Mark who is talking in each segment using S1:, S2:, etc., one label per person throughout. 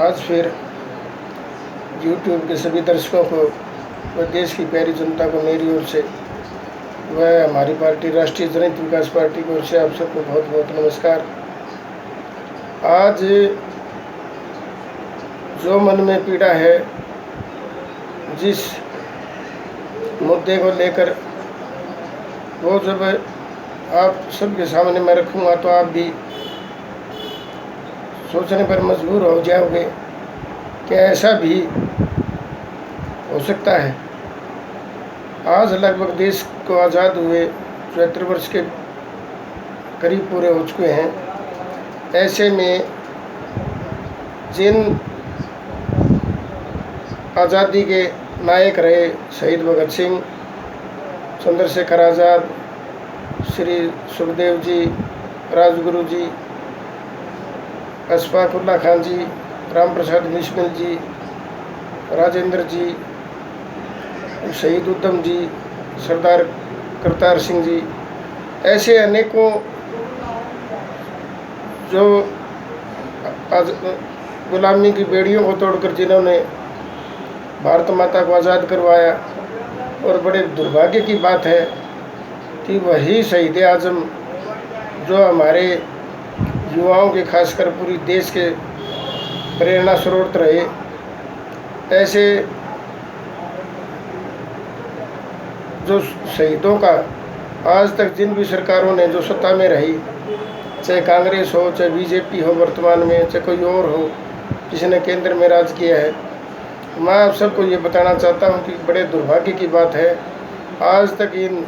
S1: आज फिर यूट्यूब के सभी दर्शकों को व देश की प्यारी जनता को मेरी ओर से वह हमारी पार्टी राष्ट्रीय जनहित विकास पार्टी की ओर से आप सबको बहुत बहुत नमस्कार। आज जो मन में पीड़ा है, जिस मुद्दे को लेकर वो जब आप सबके सामने मैं रखूँगा तो आप भी सोचने पर मजबूर हो जाओगे कि ऐसा भी हो सकता है। आज लगभग देश को आज़ाद हुए 74 वर्ष के करीब पूरे हो चुके हैं। ऐसे में जिन आज़ादी के नायक रहे शहीद भगत सिंह, चंद्रशेखर आज़ाद, श्री सुखदेव जी, राजगुरु जी, अशफाक उल्ला खान जी, राम प्रसाद बिस्मिल जी, राजेंद्र जी, शहीद उधम जी, सरदार करतार सिंह जी, ऐसे अनेकों जो आज गुलामी की बेड़ियों को तोड़कर जिन्होंने भारत माता को आज़ाद करवाया। और बड़े दुर्भाग्य की बात है कि वही शहीद आज़म जो हमारे युवाओं के खासकर पूरी देश के प्रेरणा स्रोत रहे, ऐसे जो शहीदों का आज तक जिन भी सरकारों ने जो सत्ता में रही, चाहे कांग्रेस हो, चाहे बीजेपी हो वर्तमान में, चाहे कोई और हो जिसने केंद्र में राज किया है, मैं आप सबको ये बताना चाहता हूँ कि बड़े दुर्भाग्य की बात है आज तक इन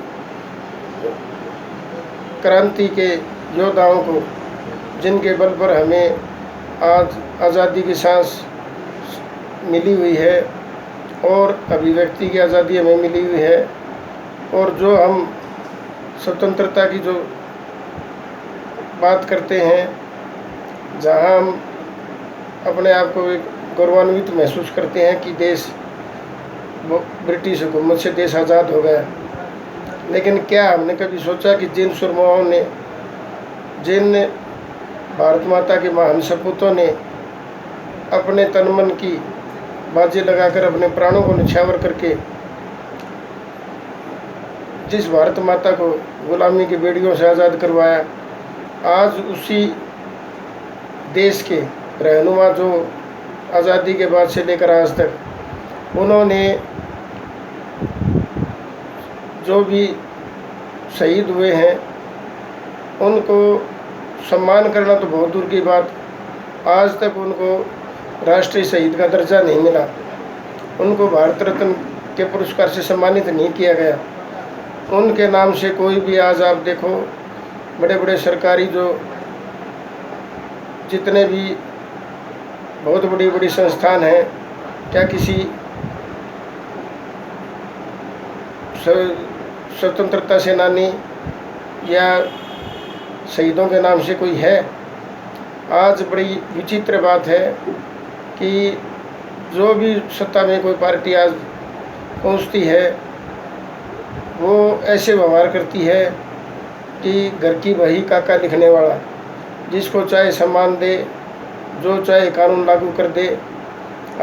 S1: क्रांति के योद्धाओं को, जिनके बल पर हमें आज आज़ादी की सांस मिली हुई है और अभिव्यक्ति की आज़ादी हमें मिली हुई है, और जो हम स्वतंत्रता की जो बात करते हैं, जहां हम अपने आप को एक गौरवान्वित महसूस करते हैं कि देश ब्रिटिश हुकूमत से देश आज़ाद हो गया, लेकिन क्या हमने कभी सोचा कि जिन सुरमाओं ने, जिन भारत माता के महान सपूतों ने अपने तन मन की बाजी लगाकर अपने प्राणों को न्यौछावर करके जिस भारत माता को गुलामी की बेड़ियों से आज़ाद करवाया, आज उसी देश के रहनुमा जो आज़ादी के बाद से लेकर आज तक उन्होंने जो भी शहीद हुए हैं उनको सम्मान करना तो बहुत दूर की बात, आज तक उनको राष्ट्रीय शहीद का दर्जा नहीं मिला, उनको भारत रत्न के पुरस्कार से सम्मानित नहीं किया गया। उनके नाम से कोई भी आज आप देखो बड़े बड़े सरकारी जो जितने भी बहुत बड़ी बड़ी संस्थान हैं, क्या किसी स्वतंत्रता सेनानी या शहीदों के नाम से कोई है? आज बड़ी विचित्र बात है कि जो भी सत्ता में कोई पार्टी आज पहुंचती है वो ऐसे व्यवहार करती है कि घर की वही काका लिखने वाला, जिसको चाहे सम्मान दे, जो चाहे कानून लागू कर दे।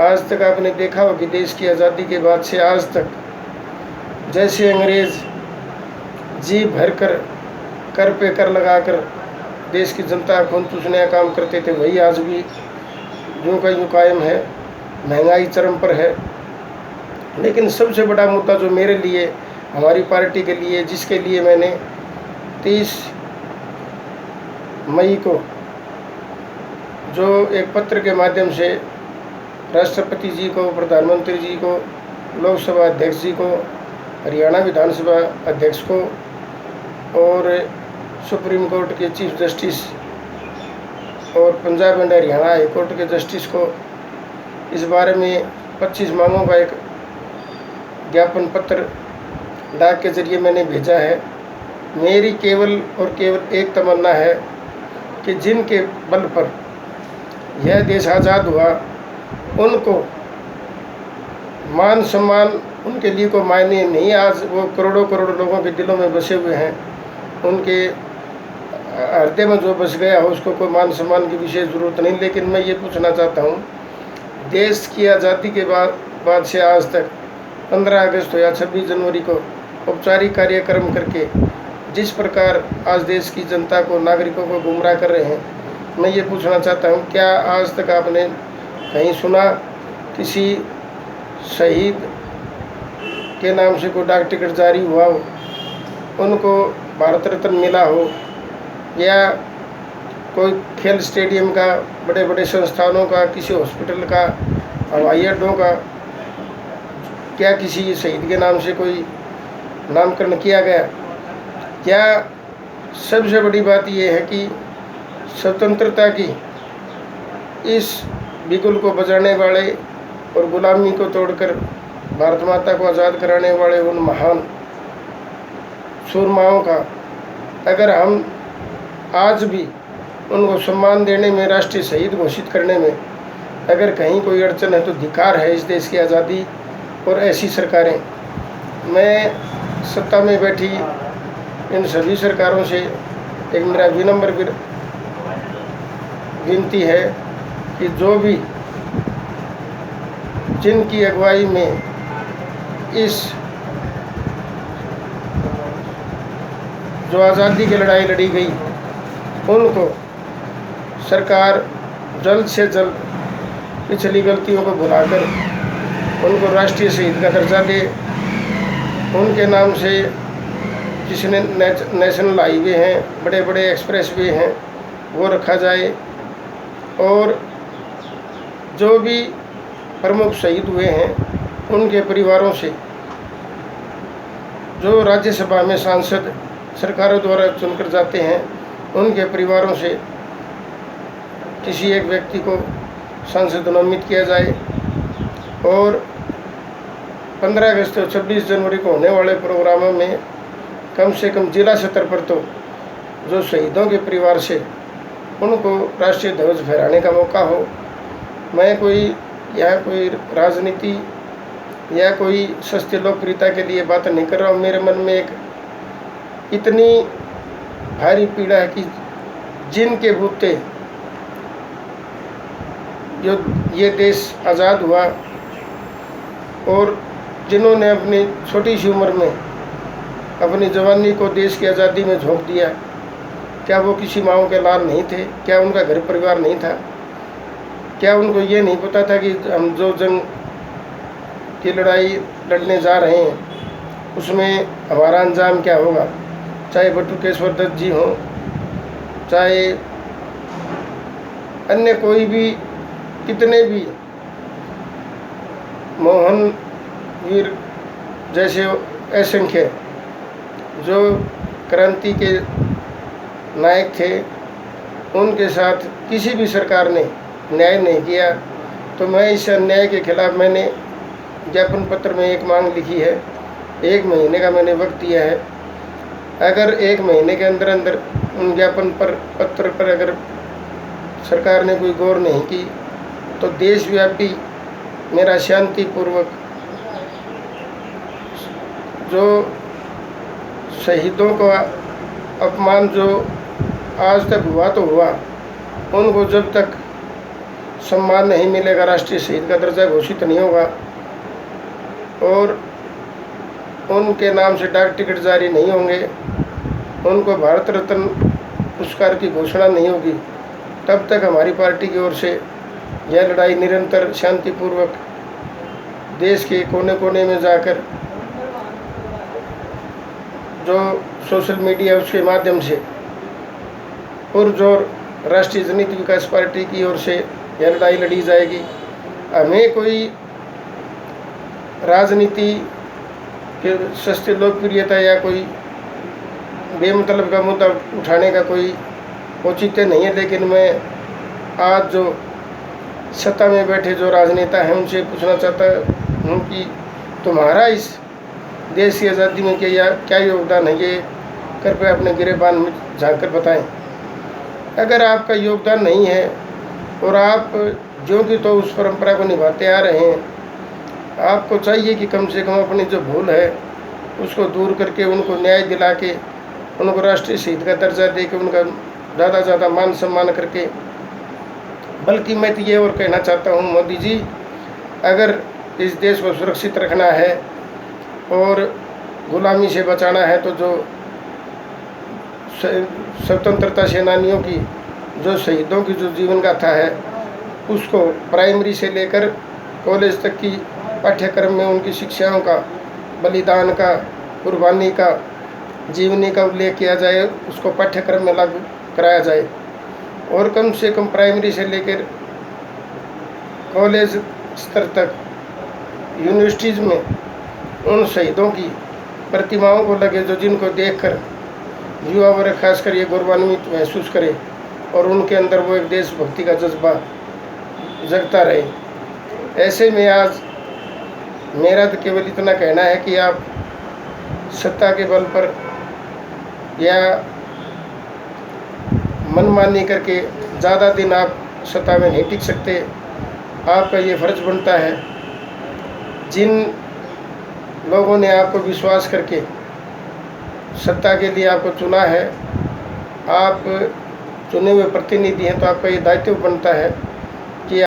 S1: आज तक आपने देखा हो कि देश की आज़ादी के बाद से आज तक जैसे अंग्रेज़ जी भर कर पे कर लगाकर देश की जनता का खून चूसने का काम करते थे, वही आज भी यूँ का यूँ कायम है। महंगाई चरम पर है। लेकिन सबसे बड़ा मुद्दा जो मेरे लिए, हमारी पार्टी के लिए, जिसके लिए मैंने 30 मई को जो एक पत्र के माध्यम से राष्ट्रपति जी को, प्रधानमंत्री जी को, लोकसभा अध्यक्ष जी को, हरियाणा विधानसभा अध्यक्ष को और सुप्रीम कोर्ट के चीफ जस्टिस और Punjab and Haryana high court के जस्टिस को इस बारे में 25 मांगों का एक ज्ञापन पत्र डाक के जरिए मैंने भेजा है। मेरी केवल और केवल एक तमन्ना है कि जिनके बल पर यह देश आज़ाद हुआ उनको मान सम्मान, उनके लिए को मायने नहीं। आज वो करोड़ों करोड़ों लोगों के दिलों में बसे हुए हैं, उनके हृदय में जो बस गया हो उसको कोई मान सम्मान की विशेष ज़रूरत नहीं। लेकिन मैं ये पूछना चाहता हूँ देश की आज़ादी के बाद से आज तक 15 अगस्त हो या 26 जनवरी को औपचारिक कार्यक्रम करके जिस प्रकार आज देश की जनता को, नागरिकों को गुमराह कर रहे हैं, मैं ये पूछना चाहता हूँ, क्या आज तक आपने कहीं सुना किसी शहीद के नाम से कोई डाक टिकट जारी हुआ हो, उनको भारत रत्न मिला हो, या कोई खेल स्टेडियम का, बड़े बड़े संस्थानों का, किसी हॉस्पिटल का, हवाई अड्डों का, क्या किसी शहीद के नाम से कोई नामकरण किया गया? क्या सबसे बड़ी बात यह है कि स्वतंत्रता की इस बिगुल को बजाने वाले और गुलामी को तोड़कर भारत माता को आज़ाद कराने वाले उन महान सूरमाओं का अगर हम आज भी उनको सम्मान देने में, राष्ट्रीय शहीद घोषित करने में अगर कहीं कोई अड़चन है तो धिक्कार है इस देश की आज़ादी और ऐसी सरकारें। मैं सत्ता में बैठी इन सभी सरकारों से एक मेरा विनम्र विनती है कि जो भी जिनकी अगुवाई में इस जो आज़ादी की लड़ाई लड़ी गई, उनको सरकार जल्द से जल्द पिछली गलतियों को भुलाकर उनको राष्ट्रीय शहीद का दर्जा दे। उनके नाम से जिसने नेशनल हाईवे हैं, बड़े बड़े एक्सप्रेस वे हैं, वो रखा जाए। और जो भी प्रमुख शहीद हुए हैं उनके परिवारों से, जो राज्यसभा में सांसद सरकारों द्वारा चुनकर जाते हैं, उनके परिवारों से किसी एक व्यक्ति को सांसद नामित किया जाए। और 15 अगस्त और 26 जनवरी को होने वाले प्रोग्रामों में कम से कम जिला स्तर पर तो जो शहीदों के परिवार से उनको राष्ट्रीय ध्वज फहराने का मौका हो। मैं कोई राजनीति या कोई सस्ती लोकप्रियता के लिए बात नहीं कर रहा हूँ। मेरे मन में एक इतनी भारी पीड़ा है कि जिनके बूते जो ये देश आज़ाद हुआ और जिन्होंने अपनी छोटी सी उम्र में अपनी जवानी को देश की आज़ादी में झोंक दिया, क्या वो किसी माओ के लाल नहीं थे? क्या उनका घर परिवार नहीं था? क्या उनको ये नहीं पता था कि हम जो जंग की लड़ाई लड़ने जा रहे हैं उसमें हमारा अंजाम क्या होगा? चाहे बटुकेश्वर दत्त जी हों, चाहे अन्य कोई भी, कितने भी मोहन वीर जैसे असंख्य जो क्रांति के नायक थे, उनके साथ किसी भी सरकार ने न्याय नहीं किया। तो मैं इस अन्याय के खिलाफ मैंने ज्ञापन पत्र में एक मांग लिखी है। 1 महीने का मैंने वक्त दिया है। अगर 1 महीने के अंदर अंदर उन ज्ञापन पत्र पर अगर सरकार ने कोई गौर नहीं की तो देशव्यापी मेरा शांतिपूर्वक जो शहीदों का अपमान जो आज तक हुआ तो हुआ, उनको जब तक सम्मान नहीं मिलेगा, राष्ट्रीय शहीद का दर्जा घोषित नहीं होगा और उनके नाम से डाक टिकट जारी नहीं होंगे, उनको भारत रत्न पुरस्कार की घोषणा नहीं होगी, तब तक हमारी पार्टी की ओर से यह लड़ाई निरंतर शांतिपूर्वक देश के कोने कोने में जाकर जो सोशल मीडिया उसके माध्यम से पुरजोर राष्ट्रीय जनहित विकास पार्टी की ओर से यह लड़ाई लड़ी जाएगी। हमें कोई राजनीति के सस्ती लोकप्रियता या कोई बेमतलब का मुद्दा उठाने का कोई औचित्य नहीं है, लेकिन मैं आज जो सत्ता में बैठे जो राजनेता हैं उनसे पूछना चाहता हूँ कि तुम्हारा इस देश की आज़ादी में क्या योगदान है, ये कृपया अपने गिरेबान में झांक कर बताएं। अगर आपका योगदान नहीं है और आप जो कि तो उस परंपरा को निभाते आ रहे हैं, आपको चाहिए कि कम से कम अपनी जो भूल है उसको दूर करके उनको न्याय दिला के उनको राष्ट्रीय शहीद का दर्जा दे के उनका ज़्यादा मान सम्मान करके। बल्कि मैं तो ये और कहना चाहता हूँ, मोदी जी अगर इस देश को सुरक्षित रखना है और गुलामी से बचाना है तो जो स्वतंत्रता सेनानियों की जो शहीदों की जो जीवन गाथा है उसको प्राइमरी से लेकर कॉलेज तक की पाठ्यक्रम में उनकी शिक्षाओं का, बलिदान का, कुर्बानी का, जीवनी का उल्लेख किया जाए, उसको पाठ्यक्रम में लागू कराया जाए और कम से कम प्राइमरी से लेकर कॉलेज स्तर तक यूनिवर्सिटीज़ में उन शहीदों की प्रतिमाओं को लगे जो जिनको देखकर युवा वर्ग खासकर ये गौरवान्वित महसूस करे और उनके अंदर वो एक देशभक्ति का जज्बा जगता रहे। ऐसे में आज मेरा तो केवल इतना कहना है कि आप सत्ता के बल पर या मनमानी करके ज़्यादा दिन आप सत्ता में नहीं टिक सकते। आपका ये फर्ज बनता है, जिन लोगों ने आपको विश्वास करके सत्ता के लिए आपको चुना है, आप चुने हुए प्रतिनिधि हैं, तो आपका ये दायित्व बनता है